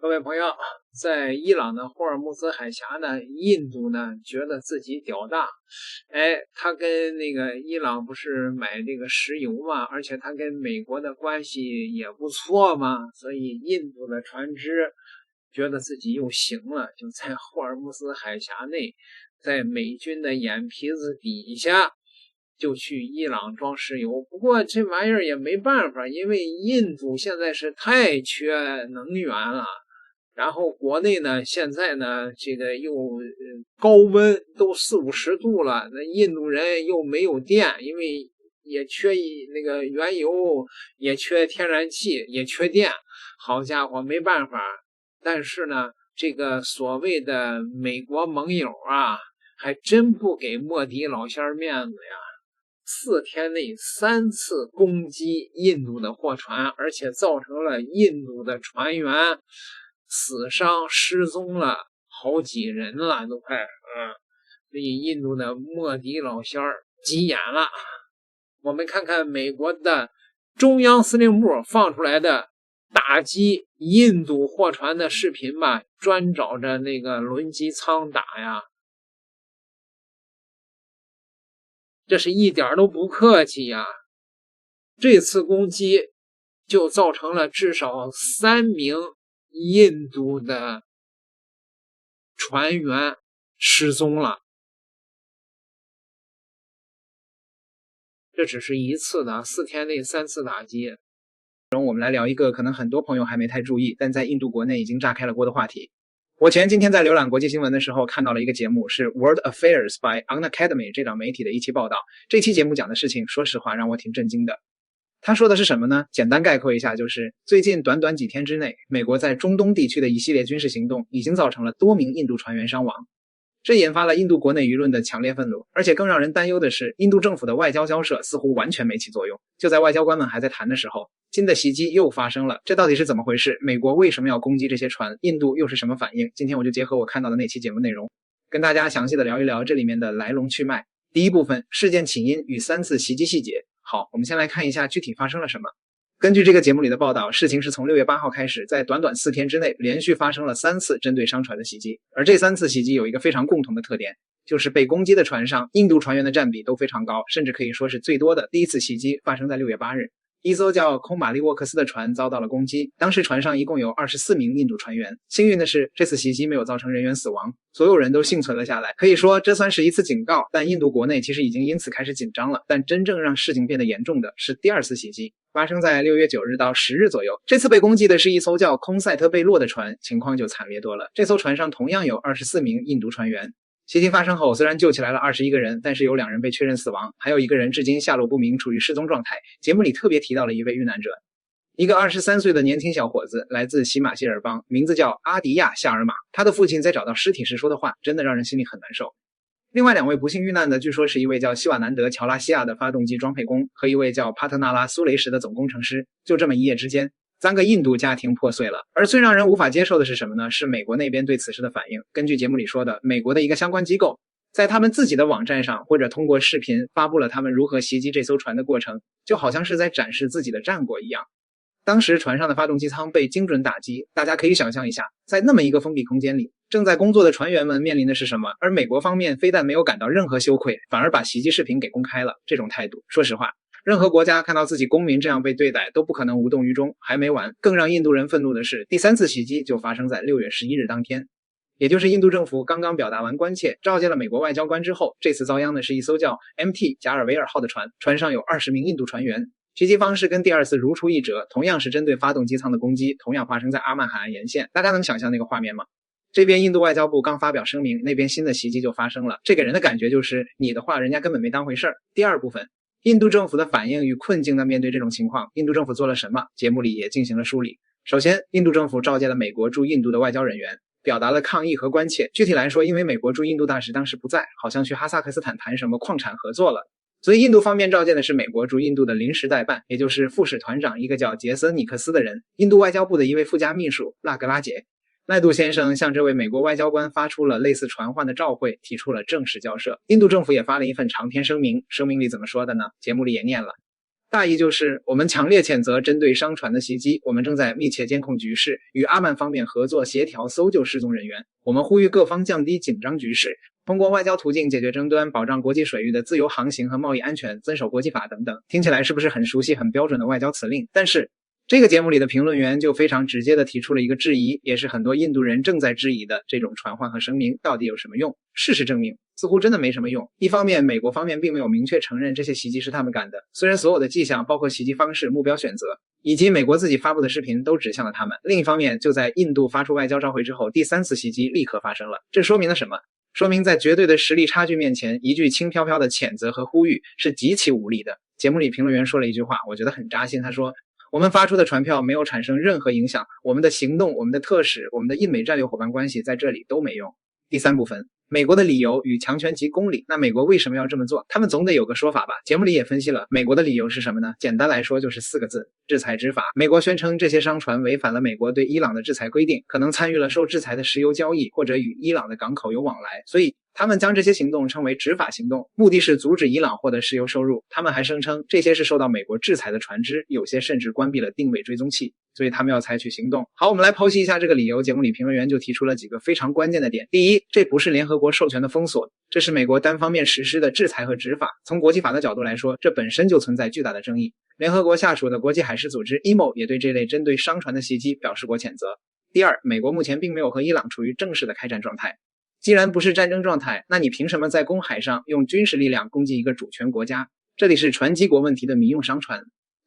各位朋友，在伊朗的霍尔木兹海峡呢，印度呢觉得自己屌大，他跟那个伊朗不是买这个石油嘛，而且他跟美国的关系也不错嘛，所以印度的船只觉得自己又行了，就在霍尔木兹海峡内，在美军的眼皮子底下就去伊朗装石油。不过这玩意儿也没办法，因为印度现在是太缺能源了。然后国内呢，现在呢，这个又高温都40-50度了，那印度人又没有电，因为也缺那个原油，也缺天然气，也缺电。好家伙，没办法。但是呢，这个所谓的美国盟友啊，还真不给莫迪老仙儿面子呀！4天内3次攻击印度的货船，而且造成了印度的船员死伤失踪了好几人了，都快所以印度的莫迪老仙儿急眼了。我们看看美国的中央司令部放出来的打击印度货船的视频吧，专找着那个轮机舱打呀，这是一点都不客气呀！这次攻击就造成了至少3名印度的船员失踪了，这只是一次的，4天内3次打击。我们来聊一个可能很多朋友还没太注意，但在印度国内已经炸开了锅的话题。我今天在浏览国际新闻的时候看到了一个节目，是 World Affairs by Unacademy 这档媒体的一期报道。这期节目讲的事情，说实话让我挺震惊的。他说的是什么呢？简单概括一下，就是最近短短几天之内，美国在中东地区的一系列军事行动已经造成了多名印度船员伤亡。这引发了印度国内舆论的强烈愤怒，而且更让人担忧的是，印度政府的外交交涉似乎完全没起作用。就在外交官们还在谈的时候，新的袭击又发生了，这到底是怎么回事？美国为什么要攻击这些船？印度又是什么反应？今天我就结合我看到的那期节目内容，跟大家详细的聊一聊这里面的来龙去脉。第一部分，事件起因与3次袭击细节。好，我们先来看一下具体发生了什么。根据这个节目里的报道，事情是从6月8号开始，在短短4天之内连续发生了3次针对商船的袭击，而这3次袭击有一个非常共同的特点，就是被攻击的船上印度船员的占比都非常高，甚至可以说是最多的。第一次袭击发生在6月8日，一艘叫空马利沃克斯的船遭到了攻击，当时船上一共有24名印度船员。幸运的是，这次袭击没有造成人员死亡，所有人都幸存了下来。可以说这算是一次警告，但印度国内其实已经因此开始紧张了。但真正让事情变得严重的是第2次袭击，发生在6月9日到10日左右。这次被攻击的是一艘叫空塞特贝洛的船，情况就惨烈多了。这艘船上同样有24名印度船员。袭击发生后，虽然救起来了21个人，但是有2人被确认死亡，还有1个人至今下落不明，处于失踪状态。节目里特别提到了一位遇难者，一个23岁的年轻小伙子，来自喜马希尔邦，名字叫阿迪亚·夏尔马。他的父亲在找到尸体时说的话，真的让人心里很难受。另外2位不幸遇难的，据说是一位叫希瓦南德·乔拉西亚的发动机装配工和一位叫帕特纳拉·苏雷什的总工程师。就这么一夜之间，3个印度家庭破碎了。而最让人无法接受的是什么呢？是美国那边对此事的反应。根据节目里说的，美国的一个相关机构在他们自己的网站上或者通过视频发布了他们如何袭击这艘船的过程，就好像是在展示自己的战果一样。当时船上的发动机舱被精准打击，大家可以想象一下，在那么一个封闭空间里，正在工作的船员们面临的是什么？而美国方面非但没有感到任何羞愧，反而把袭击视频给公开了。这种态度，说实话，任何国家看到自己公民这样被对待都不可能无动于衷。还没完，更让印度人愤怒的是，第3次袭击就发生在6月11日当天，也就是印度政府刚刚表达完关切，召见了美国外交官之后，这次遭殃的是一艘叫 MT 加尔维尔号的船，船上有20名印度船员。袭击方式跟第2次如出一辙，同样是针对发动机舱的攻击，同样发生在阿曼海岸沿线。大家能想象那个画面吗？这边印度外交部刚发表声明，那边新的袭击就发生了，这给人的感觉就是你的话人家根本没当回事儿。第2部分，印度政府的反应与困境的面对这种情况，印度政府做了什么？节目里也进行了梳理。首先，印度政府召见了美国驻印度的外交人员，表达了抗议和关切。具体来说，因为美国驻印度大使当时不在，好像去哈萨克斯坦谈什么矿产合作了，所以印度方面召见的是美国驻印度的临时代办，也就是副使团长一个叫杰森·尼克斯的人，印度外交部的一位副加秘书拉格拉杰。奈杜先生向这位美国外交官发出了类似传唤的照会，提出了正式交涉。印度政府也发了一份长篇声明，声明里怎么说的呢？节目里也念了。大意就是我们强烈谴责针对商船的袭击，我们正在密切监控局势，与阿曼方面合作协调搜救失踪人员。我们呼吁各方降低紧张局势，通过外交途径解决争端，保障国际水域的自由航行和贸易安全，遵守国际法等等。听起来是不是很熟悉、很标准的外交辞令？但是这个节目里的评论员就非常直接地提出了一个质疑，也是很多印度人正在质疑的，这种传唤和声明到底有什么用？事实证明似乎真的没什么用。一方面，美国方面并没有明确承认这些袭击是他们干的，虽然所有的迹象包括袭击方式、目标选择以及美国自己发布的视频都指向了他们。另一方面，就在印度发出外交召回之后，第3次袭击立刻发生了。这说明了什么？说明在绝对的实力差距面前，一句轻飘飘的谴责和呼吁是极其无力的。节目里评论员说了一句话，我觉得很扎心，他说我们发出的传票没有产生任何影响，我们的行动、我们的特使、我们的印美战略伙伴关系在这里都没用。第3部分，美国的理由与强权及公理。那美国为什么要这么做？他们总得有个说法吧。节目里也分析了美国的理由是什么呢？简单来说就是4个字：制裁执法。美国宣称这些商船违反了美国对伊朗的制裁规定，可能参与了受制裁的石油交易或者与伊朗的港口有往来，所以他们将这些行动称为执法行动，目的是阻止伊朗获得石油收入。他们还声称这些是受到美国制裁的船只，有些甚至关闭了定位追踪器，所以他们要采取行动。好，我们来剖析一下这个理由。节目里评论员就提出了几个非常关键的点。第一，这不是联合国授权的封锁，这是美国单方面实施的制裁和执法。从国际法的角度来说，这本身就存在巨大的争议。联合国下属的国际海事组织 IMO 也对这类针对商船的袭击表示过谴责。第二，美国目前并没有和伊朗处于正式的开战状态。既然不是战争状态，那你凭什么在公海上用军事力量攻击一个主权国家？这里是船击国问题的民用商船。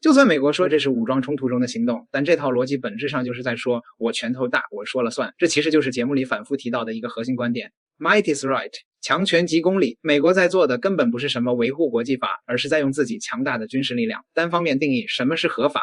就算美国说这是武装冲突中的行动，但这套逻辑本质上就是在说我拳头大，我说了算。这其实就是节目里反复提到的一个核心观点， Might is right， 强权即公理。美国在做的根本不是什么维护国际法，而是在用自己强大的军事力量单方面定义什么是合法，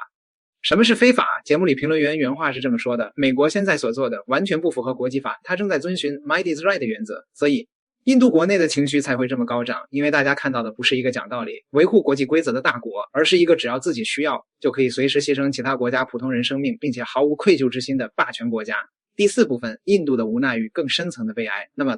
什么是非法。节目里评论员原话是这么说的，美国现在所做的完全不符合国际法，它正在遵循 Might is right 的原则。所以印度国内的情绪才会这么高涨，因为大家看到的不是一个讲道理、维护国际规则的大国，而是一个只要自己需要就可以随时牺牲其他国家普通人生命，并且毫无愧疚之心的霸权国家。第4部分，印度的无奈与更深层的悲哀。那么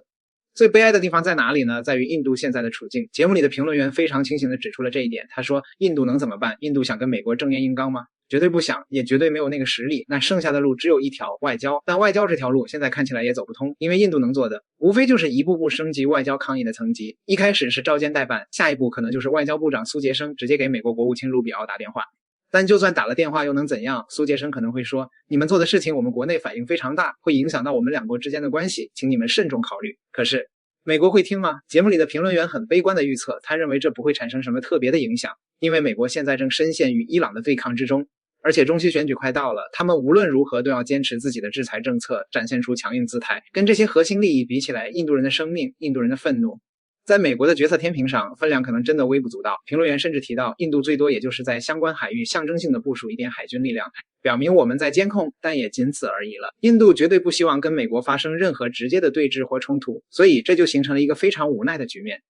最悲哀的地方在哪里呢？在于印度现在的处境。节目里的评论员非常清醒地指出了这一点。他说印度能怎么办？印度想跟美国正面硬刚吗？绝对不想，也绝对没有那个实力。那剩下的路只有一条，外交。但外交这条路现在看起来也走不通，因为印度能做的无非就是一步步升级外交抗议的层级。一开始是召见代办，下一步可能就是外交部长苏杰生直接给美国国务卿卢比奥打电话。但就算打了电话又能怎样？苏杰生可能会说，你们做的事情我们国内反应非常大，会影响到我们两国之间的关系，请你们慎重考虑。可是美国会听吗？节目里的评论员很悲观的预测，他认为这不会产生什么特别的影响，因为美国现在正深陷于伊朗的对抗之中，而且中期选举快到了，他们无论如何都要坚持自己的制裁政策，展现出强硬姿态。跟这些核心利益比起来，印度人的生命、印度人的愤怒，在美国的决策天平上分量可能真的微不足道。评论员甚至提到，印度最多也就是在相关海域象征性的部署一点海军力量，表明我们在监控，但也仅此而已了。印度绝对不希望跟美国发生任何直接的对峙或冲突，所以这就形成了一个非常无奈的局面。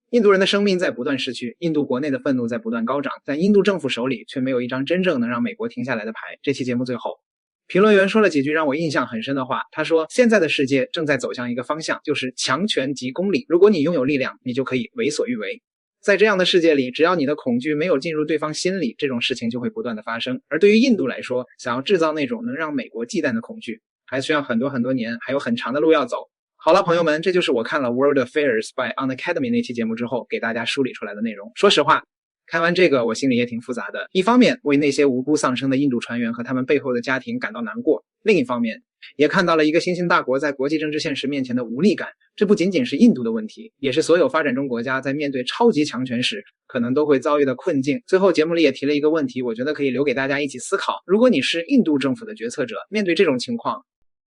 印度人的生命在不断逝去，印度国内的愤怒在不断高涨，但印度政府手里却没有一张真正能让美国停下来的牌。这期节目最后，评论员说了几句让我印象很深的话。他说，现在的世界正在走向一个方向，就是强权即公理。如果你拥有力量，你就可以为所欲为。在这样的世界里，只要你的恐惧没有进入对方心里，这种事情就会不断的发生。而对于印度来说，想要制造那种能让美国忌惮的恐惧，还需要很多年，还有很长的路要走。好了，朋友们，这就是我看了 World Affairs by Unacademy 那期节目之后给大家梳理出来的内容。说实话，看完这个我心里也挺复杂的，一方面为那些无辜丧生的印度船员和他们背后的家庭感到难过，另一方面也看到了一个新兴大国在国际政治现实面前的无力感。这不仅仅是印度的问题，也是所有发展中国家在面对超级强权时可能都会遭遇的困境。最后节目里也提了一个问题，我觉得可以留给大家一起思考，如果你是印度政府的决策者，面对这种情况，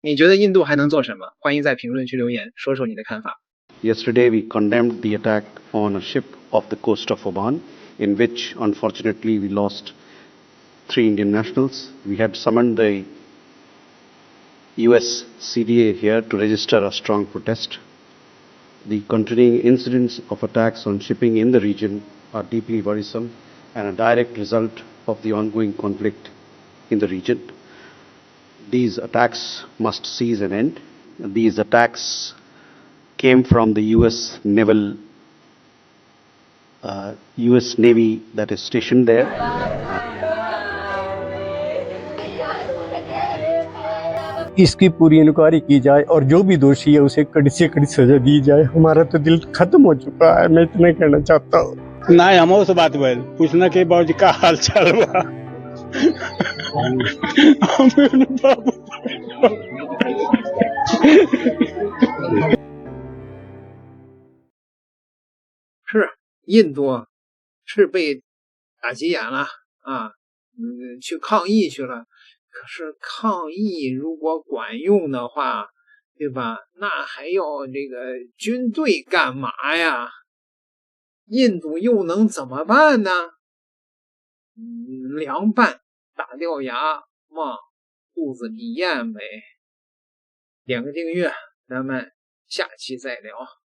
你觉得印度还能做什么？欢迎在评论区留言，说说你的看法。 Yesterday we condemned the attack on a ship off the coast of Oman, in which unfortunately we lost 3 Indian nationals. We had summoned the US CDA here to register a strong protest. The continuing incidents of attacks on shipping in the region are deeply worrisome and a direct result of the ongoing conflict in the region. These attacks must cease and end. These attacks came from the US naval US Navy that is stationed there. इसकी पूरी इंक्वायरी की जाए और जो भी दोषी है उसे कड़ी से कड़ी सजा दी जाए। हमारा तो दिल खत्म हो चुका है, मैं इतना कहना चाहता हूँ। ना हम से बात भइल पूछना के बाबूजी का हाल चाल बा是印度是被打急眼了啊，去抗议去了。可是抗议如果管用的话，对吧？那还要这个军队干嘛呀？印度又能怎么办呢？凉拌，打掉牙，往肚子里咽呗。点个订阅，咱们下期再聊。